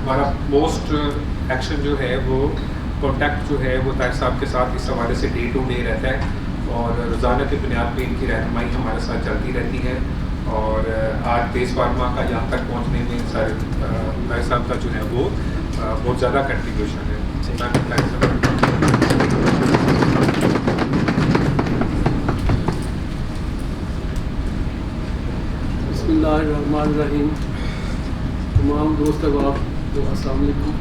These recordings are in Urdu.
ہمارا موسٹ ایکشن جو ہے وہ کانٹیکٹ جو ہے وہ طاہر صاحب کے ساتھ اس حوالے سے ڈے ٹو ڈے رہتا ہے اور روزانہ کی بنیاد پہ ان کی رہنمائی ہمارے ساتھ چلتی رہتی ہے. اور آج بیس فارما کا یہاں تک پہنچنے میں سارے طاہر صاحب کا جو ہے وہ بہت زیادہ کنٹریبیوشن ہے. بسم اللہ الرحمن الرحیم. تمام دوست احباب کو السلام علیکم.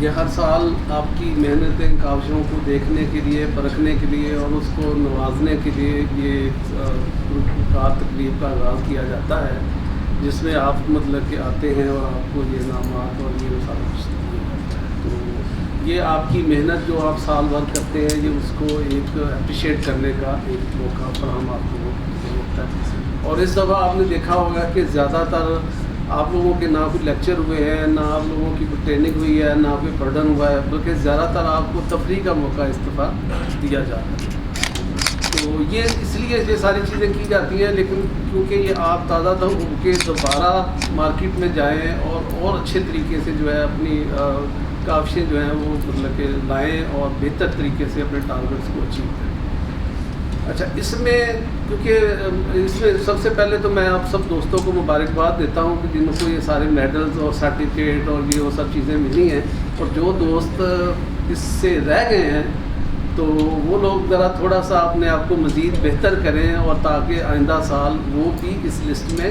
یہ ہر سال آپ کی محنتیں کاوشوں کو دیکھنے کے لیے پرکھنے کے لیے اور اس کو نوازنے کے لیے یہ کار تقریب کا آغاز کیا جاتا ہے جس میں آپ مطلب کہ آتے ہیں اور آپ کو یہ انعامات اور یہ سارا کچھ دیا جاتا ہے. تو یہ آپ کی محنت جو آپ سال بھر کرتے ہیں یہ اس کو ایک اپریشیٹ کرنے کا ایک موقع فراہم آپ کو ہوتا ہے. اور اس دفعہ آپ نے دیکھا ہوگا کہ زیادہ تر آپ لوگوں کے نہ کوئی لیکچر ہوئے ہیں نہ آپ لوگوں کی کوئی ٹریننگ ہوئی ہے نہ کوئی برڈن ہوا ہے بلکہ زیادہ تر آپ کو تفریح کا موقع اس دفعہ دیا جا رہا ہے. تو یہ اس لیے یہ ساری چیزیں کی جاتی ہیں لیکن کیونکہ یہ آپ تازہ دم ہو کے دوبارہ مارکیٹ میں جائیں اور اچھے طریقے سے جو ہے اپنی کاوشیں جو ہیں وہ مطلب کہ لائیں اور بہتر طریقے سے اپنے ٹارگیٹس کو اچیو کریں. اچھا اس میں کیونکہ اس میں سب سے پہلے تو میں آپ سب دوستوں کو مبارکباد دیتا ہوں کہ جن کو یہ سارے میڈلز اور سرٹیفکیٹ اور یہ وہ سب چیزیں ملی ہیں اور جو دوست اس سے رہ گئے ہیں تو وہ لوگ ذرا تھوڑا سا اپنے آپ کو مزید بہتر کریں اور تاکہ آئندہ سال وہ بھی اس لسٹ میں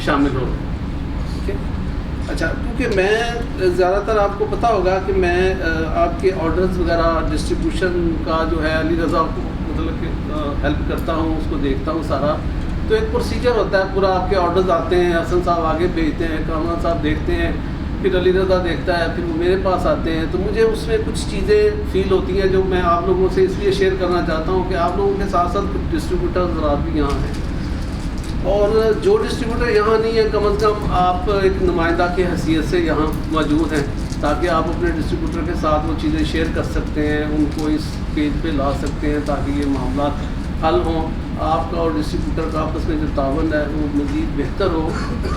شامل ہو. ٹھیک ہے. اچھا کیونکہ میں زیادہ تر آپ کو پتہ ہوگا کہ میں آپ کے آرڈرز وغیرہ ڈسٹریبیوشن کا جو ہے علی رضا کو مطلب کہ ہیلپ کرتا ہوں اس کو دیکھتا ہوں سارا. تو ایک پروسیجر ہوتا ہے پورا. آپ کے آرڈرز آتے ہیں حسن صاحب آگے بھیجتے ہیں کامران صاحب دیکھتے ہیں پھر علی رضا دیکھتا ہے پھر وہ میرے پاس آتے ہیں. تو مجھے اس میں کچھ چیزیں فیل ہوتی ہیں جو میں آپ لوگوں سے اس لیے شیئر کرنا چاہتا ہوں کہ آپ لوگوں کے ساتھ ساتھ کچھ ڈسٹریبیوٹرز حضرات بھی یہاں ہیں اور جو ڈسٹریبیوٹر یہاں نہیں ہے کم از کم آپ ایک نمائندہ کی حیثیت سے یہاں موجود ہیں تاکہ آپ اپنے ڈسٹریبیوٹر کے ساتھ وہ چیزیں شیئر کر سکتے ہیں ان کو اس پیج پہ لا سکتے ہیں تاکہ یہ معاملات حل ہوں. آپ کا اور ڈسٹریبیوٹر کا آپس میں جو تعاون ہے وہ مزید بہتر ہو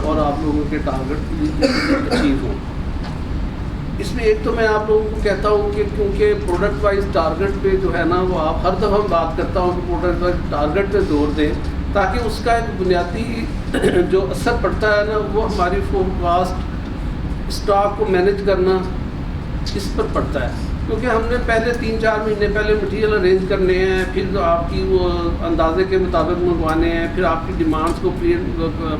اور آپ لوگوں کے ٹارگٹ اچیو ہوں. اس میں ایک تو میں آپ لوگوں کو کہتا ہوں کہ کیونکہ پروڈکٹ وائز ٹارگٹ پہ جو ہے نا وہ آپ ہر دفعہ بات کرتا ہوں کہ پروڈکٹ وائز ٹارگٹ پہ زور دیں تاکہ اس کا ایک بنیادی جو اثر پڑتا ہے نا وہ ہماری فورکاسٹ اسٹاک کو مینیج کرنا اس پر پڑتا ہے. کیونکہ ہم نے پہلے 3-4 مہینے پہلے مٹیریل ارینج کرنے ہیں پھر آپ کی وہ اندازے کے مطابق منگوانے ہیں پھر آپ کی ڈیمانڈس کو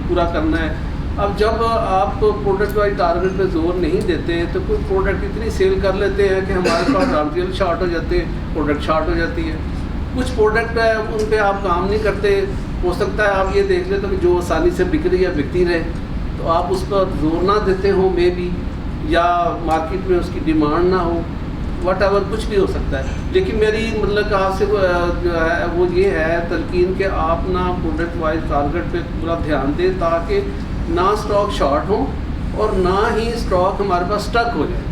پورا کرنا ہے. اب جب آپ پروڈکٹ وائی ٹارگٹ پہ زور نہیں دیتے تو کوئی پروڈکٹ اتنی سیل کر لیتے ہیں کہ ہمارے پاس را مٹیریل شارٹ ہو جاتے ہیں پروڈکٹ شارٹ ہو جاتی ہے. کچھ پروڈکٹ ہے ان پہ آپ کام نہیں کرتے. ہو سکتا ہے آپ یہ دیکھ لیں تو کہ جو آسانی سے بک رہی ہے بکتی رہے تو آپ اس پر زور نہ دیتے ہوں مے بھی یا مارکیٹ میں اس کی ڈیمانڈ نہ ہو واٹ ایور کچھ بھی ہو سکتا ہے. لیکن میری مطلب کہ آپ سے جو ہے وہ یہ ہے تلقین کہ آپ نہ پروڈکٹ وائز ٹارگٹ پہ پورا دھیان دیں تاکہ نہ اسٹاک شارٹ ہو اور نہ ہی اسٹاک ہمارے پاس اسٹک ہو جائے.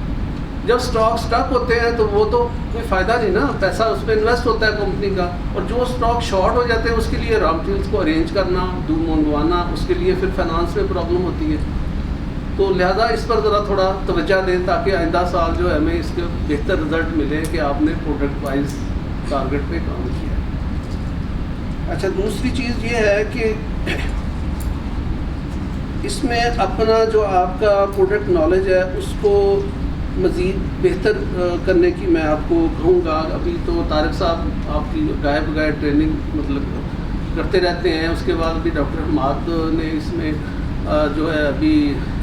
جب اسٹاک اسٹک ہوتے ہیں تو وہ تو کوئی فائدہ نہیں نا. پیسہ اس پہ انویسٹ ہوتا ہے کمپنی کا اور جو اسٹاک شارٹ ہو جاتے ہیں اس کے لیے را مٹیریلس کو ارینج کرنا منگوانا اس کے لیے پھر فائنانس میں پرابلم ہوتی ہے. تو لہذا اس پر ذرا تھوڑا توجہ دیں تاکہ آئندہ سال جو ہے ہمیں اس کے بہتر رزلٹ ملے کہ آپ نے پروڈکٹ وائز ٹارگٹ پہ کام کیا. اچھا دوسری چیز یہ ہے کہ اس میں اپنا جو آپ کا پروڈکٹ نالج ہے اس کو مزید بہتر کرنے کی میں آپ کو کہوں گا. ابھی تو طارق صاحب آپ کی گائے بغیر ٹریننگ مطلب کرتے رہتے ہیں. اس کے بعد بھی ڈاکٹر حماد نے اس میں جو ہے ابھی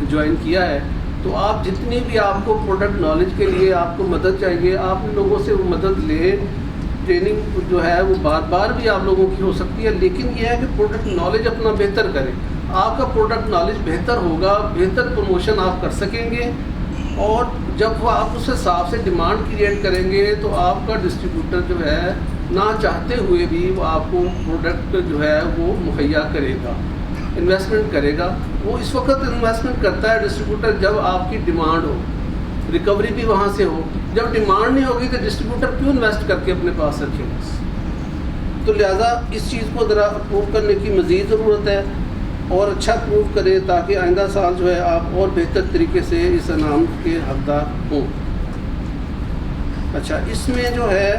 جوائن کیا ہے. تو آپ جتنی بھی آپ کو پروڈکٹ نالج کے لیے آپ کو مدد چاہیے آپ لوگوں سے وہ مدد لیں. ٹریننگ جو ہے وہ بار بار بھی آپ لوگوں کی ہو سکتی ہے لیکن یہ ہے کہ پروڈکٹ نالج اپنا بہتر کریں. آپ کا پروڈکٹ نالج بہتر ہوگا بہتر پروموشن آپ کر سکیں گے اور جب وہ آپ اس حساب سے ڈیمانڈ کریٹ کریں گے تو آپ کا ڈسٹریبیوٹر جو ہے نہ چاہتے ہوئے بھی وہ آپ کو پروڈکٹ جو ہے وہ مہیا کرے گا انویسٹمنٹ کرے گا. وہ اس وقت انویسٹمنٹ کرتا ہے ڈسٹریبیوٹر جب آپ کی ڈیمانڈ ہو ریکوری بھی وہاں سے ہو. جب ڈیمانڈ نہیں ہوگی تو ڈسٹریبیوٹر کیوں انویسٹ کر کے اپنے پاس رکھے گا. تو لہٰذا اس چیز کو ذرا اپروو کرنے کی مزید ضرورت ہے. اور اچھا پروو کریں تاکہ آئندہ سال جو ہے آپ اور بہتر طریقے سے اس انعام کے حقدار ہوں. اچھا اس میں جو ہے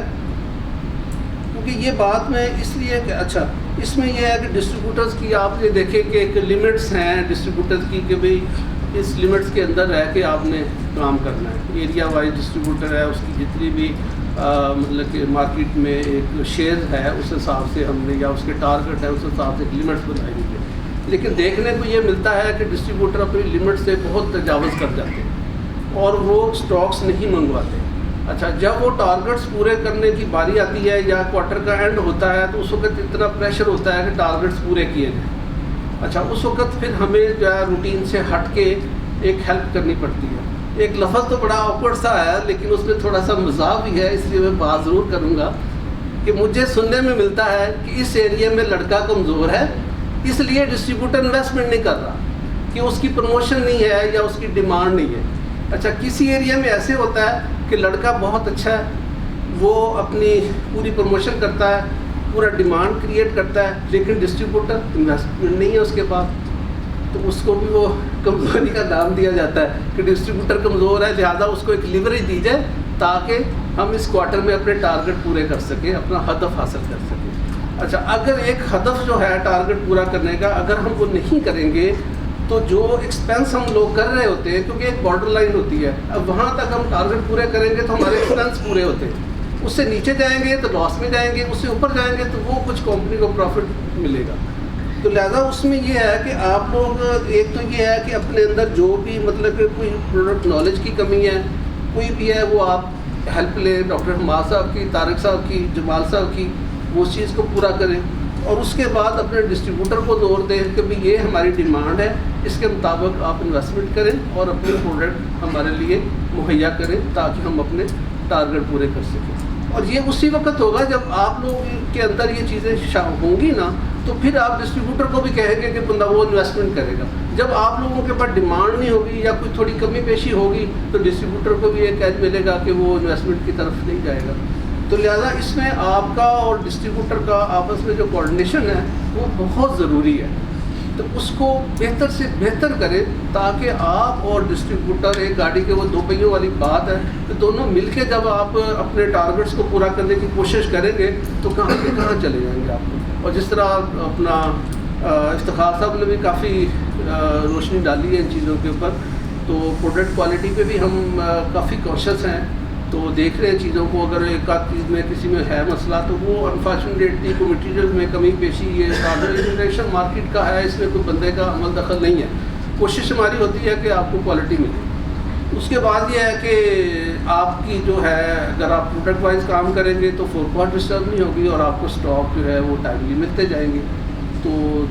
کیونکہ یہ بات میں اس لیے کہ اچھا اس میں یہ ہے کہ ڈسٹریبیوٹرز کی آپ یہ دیکھیں کہ ایک لمٹس ہیں ڈسٹریبیوٹرز کی کہ بھئی اس لمٹس کے اندر رہ کے آپ نے کام کرنا ہے. ایریا وائز ڈسٹریبیوٹر ہے, اس کی جتنی بھی مطلب کہ مارکیٹ میں ایک شیئر ہے اس حساب سے ہم نے, یا اس کے ٹارگٹ ہے اس حساب سے لمٹس بنائی ہوئی ہے. لیکن دیکھنے کو یہ ملتا ہے کہ ڈسٹریبیوٹر اپنی لمٹ سے بہت تجاوز کر جاتے ہیں اور وہ سٹاکس نہیں منگواتے. اچھا جب وہ ٹارگٹس پورے کرنے کی باری آتی ہے یا کوارٹر کا اینڈ ہوتا ہے تو اس وقت اتنا پریشر ہوتا ہے کہ ٹارگٹس پورے کیے جائیں. اچھا اس وقت پھر ہمیں جو ہے روٹین سے ہٹ کے ایک ہیلپ کرنی پڑتی ہے. ایک لفظ تو بڑا آکورڈ سا ہے لیکن اس میں تھوڑا سا مزاح بھی ہے, اس لیے میں بات ضرور کروں گا کہ مجھے سننے میں ملتا ہے کہ اس ایریا میں لڑکا کمزور ہے اس لیے ڈسٹریبیوٹر انویسٹمنٹ نہیں کر رہا کہ اس کی پروموشن نہیں ہے یا اس کی ڈیمانڈ نہیں ہے. اچھا کسی ایریا میں ایسے ہوتا ہے کہ لڑکا بہت اچھا ہے, وہ اپنی پوری پروموشن کرتا ہے, پورا ڈیمانڈ کریٹ کرتا ہے, لیکن ڈسٹریبیوٹر انویسٹمنٹ نہیں ہے اس کے پاس, تو اس کو بھی وہ کمزوری کا نام دیا جاتا ہے کہ ڈسٹریبیوٹر کمزور ہے, لہٰذا اس کو ایک لیوریج دی جائے تاکہ ہم اس کوارٹر میں اپنے ٹارگٹ پورے کر سکیں, اپنا ہدف حاصل کر سکیں. اچھا اگر ایک ہدف جو ہے ٹارگٹ پورا کرنے کا اگر ہم وہ نہیں کریں گے تو جو ایکسپینس ہم لوگ کر رہے ہوتے ہیں, کیونکہ ایک بارڈر لائن ہوتی ہے, اب وہاں تک ہم ٹارگٹ پورے کریں گے تو ہمارے ایکسپینس پورے ہوتے ہیں, اس سے نیچے جائیں گے تو لاس میں جائیں گے, اس سے اوپر جائیں گے تو وہ کچھ کمپنی کو پروفٹ ملے گا. تو لہٰذا اس میں یہ ہے کہ آپ لوگ ایک تو یہ ہے کہ اپنے اندر جو بھی مطلب کہ کوئی پروڈکٹ نالج کی کمی ہے کوئی بھی ہے وہ آپ ہیلپ لیں, ڈاکٹر حماد صاحب کی, طارق صاحب کی, جمال صاحب کی, وہ اس چیز کو پورا کریں اور اس کے بعد اپنے ڈسٹریبیوٹر کو زور دیں کہ بھئی یہ ہماری ڈیمانڈ ہے, اس کے مطابق آپ انویسٹمنٹ کریں اور اپنے پروڈکٹ ہمارے لیے مہیا کریں تاکہ ہم اپنے ٹارگٹ پورے کر سکیں. اور یہ اسی وقت ہوگا جب آپ لوگوں کے اندر یہ چیزیں ہوں گی نا, تو پھر آپ ڈسٹریبیوٹر کو بھی کہیں گے کہ بندہ وہ انویسٹمنٹ کرے گا. جب آپ لوگوں کے پاس ڈیمانڈ نہیں ہوگی یا کوئی تھوڑی کمی بیشی ہوگی تو ڈسٹریبیوٹر کو بھی ایک ایج ملے گا کہ وہ انویسٹمنٹ کی طرف نہیں جائے گا. تو لہٰذا اس میں آپ کا اور ڈسٹریبیوٹر کا آپس میں جو کوآرڈینیشن ہے وہ بہت ضروری ہے. تو اس کو بہتر سے بہتر کریں تاکہ آپ اور ڈسٹریبیوٹر, ایک گاڑی کے وہ دو پہیوں والی بات ہے کہ دونوں مل کے جب آپ اپنے ٹارگٹس کو پورا کرنے کی کوشش کریں گے تو کہاں سے کہاں چلے جائیں گے آپ. اور جس طرح اپنا افتخار صاحب نے بھی کافی روشنی ڈالی ہے ان چیزوں کے اوپر, تو پروڈکٹ کوالٹی پہ بھی ہم کافی کانشیس ہیں, تو دیکھ رہے ہیں چیزوں کو. اگر ایک آدھ چیز میں کسی میں ہے مسئلہ تو وہ انفارچونیٹلی کوئی مٹیریل میں کمی پیشی, یہ انٹرنیشنل مارکیٹ کا ہے, اس میں کوئی بندے کا عمل دخل نہیں ہے. کوشش ہماری ہوتی ہے کہ آپ کو کوالٹی ملے. اس کے بعد یہ ہے کہ آپ کی جو ہے اگر آپ پروڈکٹ وائز کام کریں گے تو فور کاسٹ ڈسٹرب نہیں ہوگی اور آپ کو اسٹاک جو ہے وہ ٹائملی ملتے جائیں گے. تو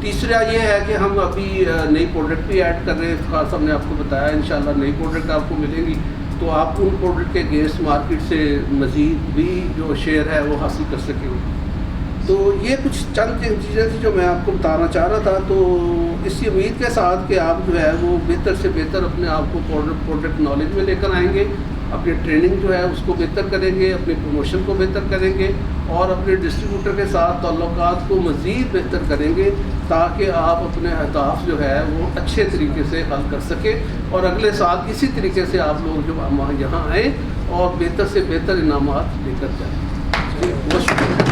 تیسرا یہ ہے کہ ہم ابھی نئی پروڈکٹ بھی ایڈ کر رہے ہیں, خاص ہم نے آپ کو بتایا انشاءاللہ نئی پروڈکٹ آپ کو ملیں گی, تو آپ ان پروڈکٹ کے اگینسٹ مارکیٹ سے مزید بھی جو شیئر ہے وہ حاصل کر سکیں. تو یہ کچھ چند چیزیں تھیں جو میں آپ کو بتانا چاہ رہا تھا. تو اسی امید کے ساتھ کہ آپ جو ہے وہ بہتر سے بہتر اپنے آپ کو پروڈکٹ نالج میں لے کر آئیں گے, اپنی ٹریننگ جو ہے اس کو بہتر کریں گے, اپنی پروموشن کو بہتر کریں گے اور اپنے ڈسٹریبیوٹر کے ساتھ تعلقات کو مزید بہتر کریں گے تاکہ آپ اپنے اہداف جو ہے وہ اچھے طریقے سے حل کر سکیں اور اگلے سال اسی طریقے سے آپ لوگ جو یہاں آئیں اور بہتر سے بہتر انعامات لے کر جائیں. بہت شکریہ.